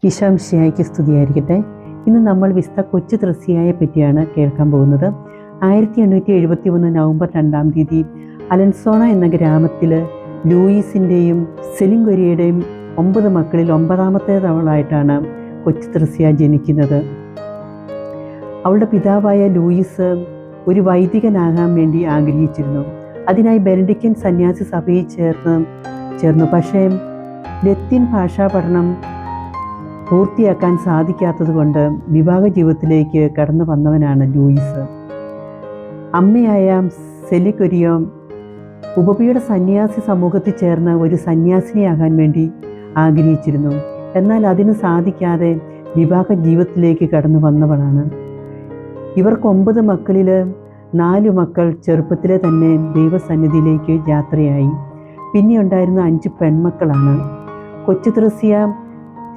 ഈശോമിശിഹായ്ക്ക് സ്തുതിയായിരിക്കട്ടെ. ഇന്ന് നമ്മൾ വിശുദ്ധ കൊച്ചു ത്രേസ്യായെ പറ്റിയാണ് കേൾക്കാൻ പോകുന്നത്. 1871 നവംബർ 2-ാം തീയതി അലൻസോണ എന്ന ഗ്രാമത്തിൽ ലൂയിസിൻ്റെയും സെലിംഗൊരിയുടെയും 9 മക്കളിൽ 9ാമത്തേതവളായിട്ടാണ് കൊച്ചു ത്രേസ്യ ജനിക്കുന്നത്. അവളുടെ പിതാവായ ലൂയിസ് ഒരു വൈദികനാകാൻ വേണ്ടി ആഗ്രഹിച്ചിരുന്നു. അതിനായി ബെനഡിക്റ്റൻ സന്യാസി സഭയിൽ ചേർന്നു. പക്ഷേ ലത്തീൻ ഭാഷാ പഠനം പൂർത്തിയാക്കാൻ സാധിക്കാത്തതുകൊണ്ട് വിവാഹ ജീവിതത്തിലേക്ക് കടന്നു വന്നവനാണ് ലൂയിസ്. അമ്മയായ സെലിഗൊരിയോ ഉപപിയുടെ സന്യാസി സമൂഹത്തിൽ ചേർന്ന് ഒരു സന്യാസിനിയാകാൻ വേണ്ടി ആഗ്രഹിച്ചിരുന്നു. എന്നാൽ അതിന് സാധിക്കാതെ വിവാഹ ജീവിതത്തിലേക്ക് കടന്നു വന്നവളാണ്. ഇവർക്ക് 9 മക്കളിൽ 4 മക്കൾ ചെറുപ്പത്തിലെ തന്നെ ദൈവസന്നിധിയിലേക്ക് യാത്രയായി. പിന്നെ ഉണ്ടായിരുന്ന 5 പെൺമക്കളാണ്. കൊച്ചു ത്രേസ്യ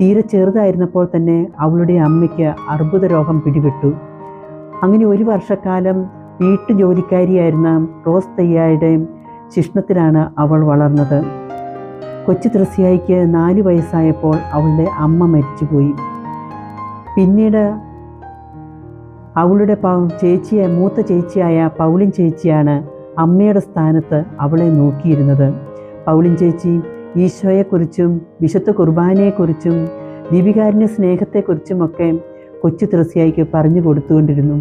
തീരെ ചെറുതായിരുന്നപ്പോൾ തന്നെ അവളുടെ അമ്മയ്ക്ക് അർബുദ രോഗം പിടിപെട്ടു. അങ്ങനെ 1 വർഷക്കാലം വീട്ടുജോലിക്കാരിയായിരുന്ന റോസ് തയ്യായുടെ ശിഷ്ണത്തിലാണ് അവൾ വളർന്നത്. കൊച്ചു ത്രേസ്യായ്ക്ക് 4 വയസ്സായപ്പോൾ അവളുടെ അമ്മ മരിച്ചുപോയി. പിന്നീട് അവളുടെ മൂത്ത ചേച്ചിയായ പൗലിൻ ചേച്ചിയാണ് അമ്മയുടെ സ്ഥാനത്ത് അവളെ നോക്കിയിരുന്നത്. പൗലിൻ ചേച്ചി ഈശോയെക്കുറിച്ചും വിശുദ്ധ കുർബാനയെക്കുറിച്ചും ദീപികാരുണ്യ സ്നേഹത്തെക്കുറിച്ചുമൊക്കെ കൊച്ചു ത്രേസ്യായ്ക്ക് പറഞ്ഞു കൊടുത്തുകൊണ്ടിരുന്നു.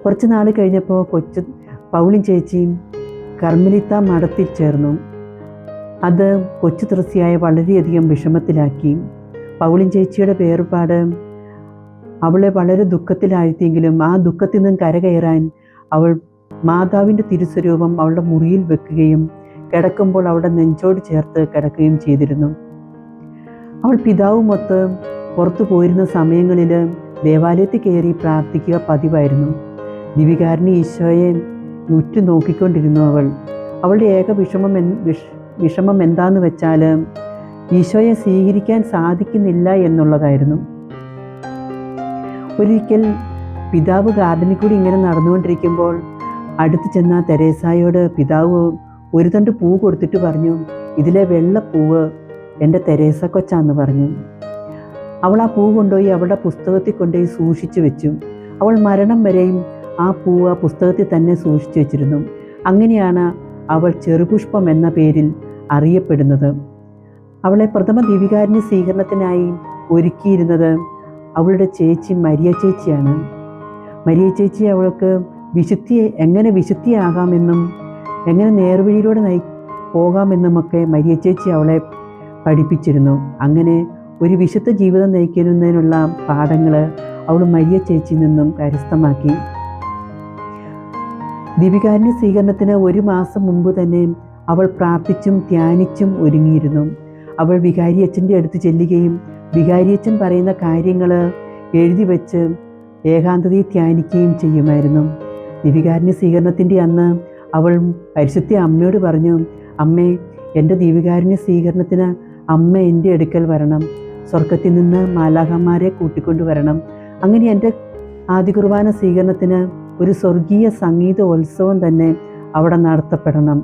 കുറച്ച് നാൾ കഴിഞ്ഞപ്പോൾ പൗലിൻ ചേച്ചി കർമ്മലിത്ത മഠത്തിൽ ചേർന്നു. അത് കൊച്ചു ത്രേസ്യായെ വളരെയധികം വിഷമത്തിലാക്കി. പൗലിൻ ചേച്ചിയുടെ വേർപാട് അവളെ വളരെ ദുഃഖത്തിലാഴ്ത്തിയെങ്കിലും ആ ദുഃഖത്തിൽ നിന്നും കരകയറാൻ അവൾ മാതാവിൻ്റെ തിരുസ്വരൂപം അവളുടെ മുറിയിൽ വെക്കുകയും കിടക്കുമ്പോൾ അവളുടെ നെഞ്ചോട് ചേർത്ത് കിടക്കുകയും ചെയ്തിരുന്നു. അവൾ പിതാവുമൊത്ത് പുറത്തു പോയിരുന്ന സമയങ്ങളിൽ ദേവാലയത്തിൽ കയറി പ്രാർത്ഥിക്കുക പതിവായിരുന്നു. ദിവികാരുണ്യ ഈശോയെ ഉറ്റു നോക്കിക്കൊണ്ടിരുന്നു അവളുടെ ഏക വിഷമം എന്താന്ന് വെച്ചാൽ ഈശോയെ സ്വീകരിക്കാൻ സാധിക്കുന്നില്ല എന്നുള്ളതായിരുന്നു. ഒരിക്കൽ പിതാവ് ഗാർഡനിൽ കൂടി ഇങ്ങനെ നടന്നുകൊണ്ടിരിക്കുമ്പോൾ അടുത്ത് ചെന്ന തെരേസായോട് പിതാവ് ഒരു തണ്ട് പൂ കൊടുത്തിട്ട് പറഞ്ഞു, ഇതിലെ വെള്ളപ്പൂവ് എൻ്റെ തെരേസ കൊച്ചാന്ന് പറഞ്ഞു. അവൾ ആ പൂ കൊണ്ടുപോയി അവളുടെ പുസ്തകത്തിൽ കൊണ്ടുപോയി സൂക്ഷിച്ചു വെച്ചു. അവൾ മരണം വരെയും ആ പൂവ് ആ പുസ്തകത്തിൽ തന്നെ സൂക്ഷിച്ചു വെച്ചിരുന്നു. അങ്ങനെയാണ് അവൾ ചെറുപുഷ്പം എന്ന പേരിൽ അറിയപ്പെടുന്നത്. അവളെ പ്രഥമ ദീപികാരുണ്യ സ്വീകരണത്തിനായി ഒരുക്കിയിരുന്നത് അവളുടെ ചേച്ചി മരിയ ചേച്ചിയാണ്. മരിയ ചേച്ചി അവൾക്ക് എങ്ങനെ വിശുദ്ധിയാകാമെന്നും എങ്ങനെ നേർവഴിയിലൂടെ പോകാമെന്നുമൊക്കെ മരിയ ചേച്ചി അവളെ പഠിപ്പിച്ചിരുന്നു. അങ്ങനെ ഒരു വിശുദ്ധ ജീവിതം നയിക്കുന്നതിനുള്ള പാഠങ്ങൾ അവൾ മരിയ ചേച്ചിയിൽ നിന്നും കരസ്ഥമാക്കി. ദീപികാരുണ്യ സ്വീകരണത്തിന് 1 മാസം മുമ്പ് തന്നെ അവൾ പ്രാർത്ഥിച്ചും ധ്യാനിച്ചും ഒരുങ്ങിയിരുന്നു. അവൾ വികാരിയച്ഛൻ്റെ അടുത്ത് ചെല്ലുകയും വികാരിയച്ഛൻ പറയുന്ന കാര്യങ്ങൾ എഴുതി വെച്ച് ഏകാന്തതയിൽ ധ്യാനിക്കുകയും ചെയ്യുമായിരുന്നു. ദീപികാരുണ്യ സ്വീകരണത്തിൻ്റെ അന്ന് അവൾ പരിശുദ്ധ അമ്മയോട് പറഞ്ഞു, അമ്മേ, എൻ്റെ ദീപികാരുണ്യ സ്വീകരണത്തിന് അമ്മ എൻ്റെ അടുക്കൽ വരണം, സ്വർഗത്തിൽ നിന്ന് മാലാഖമാരെ കൂട്ടിക്കൊണ്ടുവരണം. അങ്ങനെ എൻ്റെ ആദ്യ കുർബാന സ്വീകരണത്തിന് ഒരു സ്വർഗീയ സംഗീതോത്സവം തന്നെ അവിടെ നടത്തപ്പെടണം.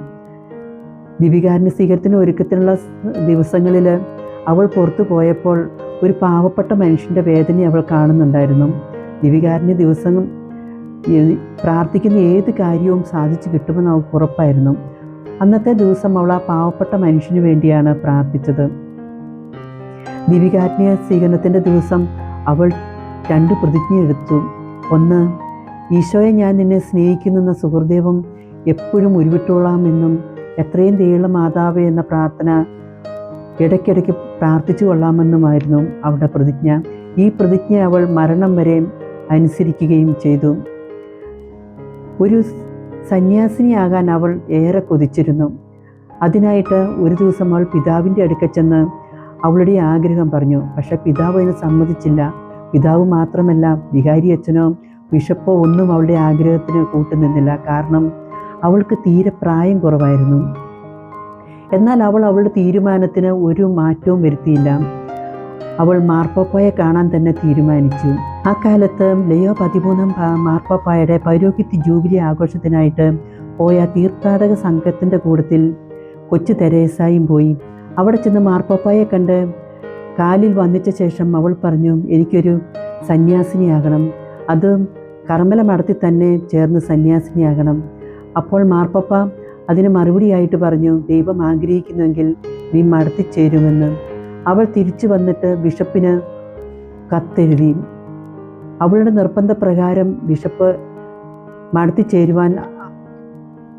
ദീപികാരുണ്യ സ്വീകരണത്തിന് ഒരുക്കത്തിനുള്ള ദിവസങ്ങളിൽ അവൾ പുറത്തു പോയപ്പോൾ ഒരു പാവപ്പെട്ട മനുഷ്യൻ്റെ വേദന അവൾ കാണുന്നുണ്ടായിരുന്നു. ദീപികാരുണ്യ ദിവസം പ്രാർത്ഥിക്കുന്ന ഏത് കാര്യവും സാധിച്ചു കിട്ടുമെന്ന് അവൾക്ക് ഉറപ്പായിരുന്നു. അന്നത്തെ ദിവസം അവൾ ആ പാവപ്പെട്ട മനുഷ്യന് വേണ്ടിയാണ് പ്രാർത്ഥിച്ചത്. ദീപികാരുണ്യ സ്വീകരണത്തിൻ്റെ ദിവസം അവൾ 2 പ്രതിജ്ഞ എടുത്തു. ഒന്ന്, ഈശോയെ ഞാൻ നിന്നെ സ്നേഹിക്കുന്ന സുഹൃദേവം എപ്പോഴും ഉരുവിട്ടോളാമെന്നും എത്രയും ദയുള്ള മാതാവേ എന്ന പ്രാർത്ഥന ഇടയ്ക്കിടയ്ക്ക് പ്രാർത്ഥിച്ചു കൊള്ളാമെന്നുമായിരുന്നു അവളുടെ പ്രതിജ്ഞ. ഈ പ്രതിജ്ഞ അവൾ മരണം വരെ അനുസരിക്കുകയും ചെയ്തു. ഒരു സന്യാസിനിയാകാൻ അവൾ ഏറെ കൊതിച്ചിരുന്നു. അതിനായിട്ട് ഒരു ദിവസം അവൾ പിതാവിൻ്റെ അടുക്കൽ ചെന്ന് അവളുടെ ആഗ്രഹം പറഞ്ഞു. പക്ഷെ പിതാവ് അതിന് സമ്മതിച്ചില്ല. പിതാവ് മാത്രമല്ല, വികാരിയച്ഛനോ ബിഷപ്പോ ഒന്നും അവളുടെ ആഗ്രഹത്തിന് കൂട്ടുനിന്നില്ല. കാരണം അവൾക്ക് തീരെ പ്രായം കുറവായിരുന്നു. എന്നാൽ അവൾ അവളുടെ തീരുമാനത്തിന് ഒരു മാറ്റവും വരുത്തിയില്ല. അവൾ മാർപ്പാപ്പയെ കാണാൻ തന്നെ തീരുമാനിച്ചു. ആ കാലത്ത് ലയോ 13 മാർപ്പാപ്പയുടെ പൗരോഹിത്യ ജൂബിലി ആഘോഷത്തിനായിട്ട് പോയ തീർത്ഥാടക സംഘത്തിൻ്റെ കൂട്ടത്തിൽ കൊച്ചു തെരേസായും പോയി. അവിടെ ചെന്ന് മാർപ്പാപ്പയെ കണ്ട് കാലിൽ വന്നിച്ച ശേഷം അവൾ പറഞ്ഞു, എനിക്കൊരു സന്യാസിനിയാകണം, അത് കർമ്മല മഠത്തിൽ തന്നെ ചേർന്ന് സന്യാസിനിയാകണം. അപ്പോൾ മാർപ്പപ്പ അതിന് മറുപടിയായിട്ട് പറഞ്ഞു, ദൈവം ആഗ്രഹിക്കുന്നുവെങ്കിൽ നീ മഠത്തിൽ ചേരുമെന്ന്. അവൾ തിരിച്ചു വന്നിട്ട് ബിഷപ്പിന് കത്തെഴുതി. അവളുടെ നിർബന്ധപ്രകാരം ബിഷപ്പ് മഠത്തിൽ ചേരുവാൻ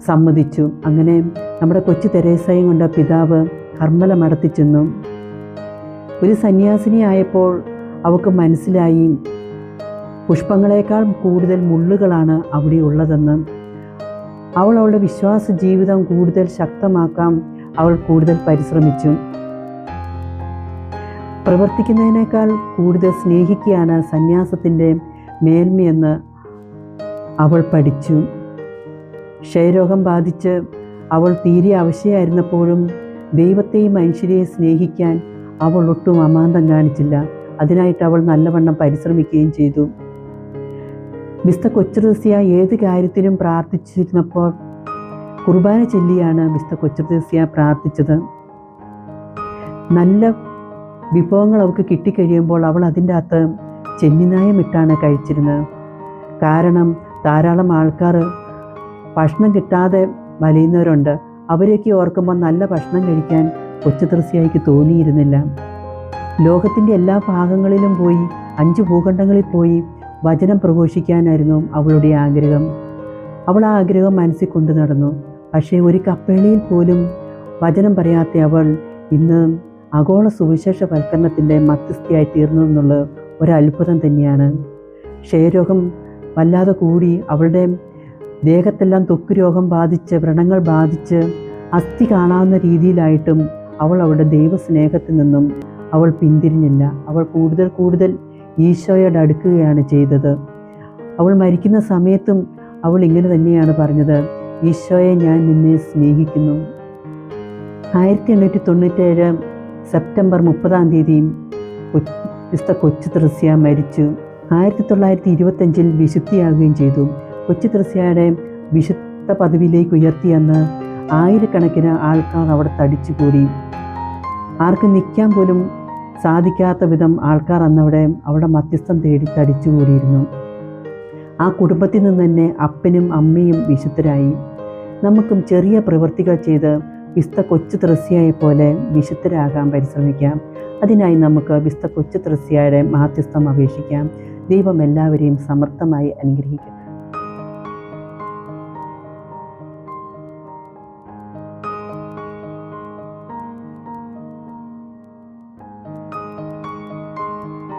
സമ്മതിച്ചു. അങ്ങനെ നമ്മുടെ കൊച്ചു തെരേസയും കൊണ്ട് പിതാവ് കർമ്മല മഠത്തിൽ ചെന്നു. ഒരു സന്യാസിനിയായപ്പോൾ അവൾക്ക് മനസ്സിലായി പുഷ്പങ്ങളെക്കാൾ കൂടുതൽ മുള്ളുകളാണ് അവിടെ ഉള്ളതെന്ന്. അവൾ അവളുടെ വിശ്വാസ ജീവിതം കൂടുതൽ ശക്തമാക്കാൻ അവൾ കൂടുതൽ പരിശ്രമിച്ചു. പ്രവർത്തിക്കുന്നതിനേക്കാൾ കൂടുതൽ സ്നേഹിക്കുകയാണ് സന്യാസത്തിൻ്റെ മേന്മയെന്ന് അവൾ പഠിച്ചു. ക്ഷയരോഗം ബാധിച്ച് അവൾ തീരെ അവശയായിരുന്നപ്പോഴും ദൈവത്തെയും മനുഷ്യരെയും സ്നേഹിക്കാൻ അവൾ ഒട്ടും അമാന്തം കാണിച്ചില്ല. അതിനായിട്ട് അവൾ നല്ലവണ്ണം പരിശ്രമിക്കുകയും ചെയ്തു. വിശുദ്ധ കൊച്ചുത്രേസ്യ ഏത് കാര്യത്തിനും പ്രാർത്ഥിച്ചിരുന്നപ്പോൾ കുർബാന ചൊല്ലിയാണ് വിശുദ്ധ കൊച്ചുത്രേസ്യ പ്രാർത്ഥിച്ചത്. നല്ല വിഭവങ്ങൾ അവൾക്ക് കിട്ടിക്കഴിയുമ്പോൾ അവൾ അതിൻ്റെ അകത്ത് ചെന്നിനായം ഇട്ടാണ് കഴിച്ചിരുന്നത്. കാരണം ധാരാളം ആൾക്കാർ ഭക്ഷണം കിട്ടാതെ വലയുന്നവരുണ്ട്. അവരെയൊക്കെ ഓർക്കുമ്പോൾ നല്ല ഭക്ഷണം കഴിക്കാൻ കൊച്ചുത്രേസ്യയ്ക്ക് തോന്നിയിരുന്നില്ല. ലോകത്തിൻ്റെ എല്ലാ ഭാഗങ്ങളിലും പോയി 5 ഭൂഖണ്ഡങ്ങളിൽ പോയി വചനം പ്രഘോഷിക്കാനായിരുന്നു അവളുടെ ആഗ്രഹം. അവൾ ആ ആഗ്രഹം മനസ്സിൽ കൊണ്ടു നടന്നു. പക്ഷേ ഒരു കപ്പേളിയിൽ പോലും വചനം പറയാത്ത അവൾ ഇന്ന് ആഗോള സുവിശേഷവൽക്കരണത്തിൻ്റെ മധ്യസ്ഥയായി തീർന്നതെന്നുള്ള ഒരത്ഭുതം തന്നെയാണ്. ക്ഷയരോഗം വല്ലാതെ കൂടി അവളുടെ ദേഹത്തെല്ലാം ത്വക്ക് രോഗം ബാധിച്ച് വ്രണങ്ങൾ ബാധിച്ച് അസ്ഥി കാണാവുന്ന രീതിയിലായിട്ടും അവൾ അവളുടെ ദൈവസ്നേഹത്തിൽ നിന്നും അവൾ പിന്തിരിഞ്ഞില്ല. അവൾ കൂടുതൽ കൂടുതൽ ഈശോയോട് അടുക്കുകയാണ് ചെയ്തത്. അവൾ മരിക്കുന്ന സമയത്തും അവൾ ഇങ്ങനെ തന്നെയാണ് പറഞ്ഞത്, ഈശോയെ ഞാൻ നിന്നെ സ്നേഹിക്കുന്നു. 1897 സെപ്റ്റംബർ 30 വിശുദ്ധ കൊച്ചുത്രേസ്യ മരിച്ചു. 1925 വിശുദ്ധിയാകുകയും ചെയ്തു. കൊച്ചുത്രേസ്യയുടെ വിശുദ്ധ പദവിയിലേക്ക് ഉയർത്തിയെന്ന് ആയിരക്കണക്കിന് ആൾക്കാർ അവിടെ തടിച്ചുകൂടി. ആർക്കും നിൽക്കാൻ പോലും സാധിക്കാത്ത വിധം ആൾക്കാർ അവിടെ മധ്യസ്ഥം തേടി തടിച്ചുകൂടിയിരുന്നു. ആ കുടുംബത്തിൽ നിന്ന് തന്നെ അപ്പനും അമ്മയും വിശുദ്ധരായി. നമുക്കും ചെറിയ പ്രവൃത്തികൾ ചെയ്ത് വിശുദ്ധ കൊച്ചുത്രേസ്യയെ പോലെ വിശുദ്ധരാകാൻ പരിശ്രമിക്കാം. അതിനായി നമുക്ക് വിശുദ്ധ കൊച്ചുത്രേസ്യയുടെ മാധ്യസ്ഥം അപേക്ഷിക്കാം. ദൈവം എല്ലാവരെയും സമർത്ഥമായി അനുഗ്രഹിക്കട്ടെ.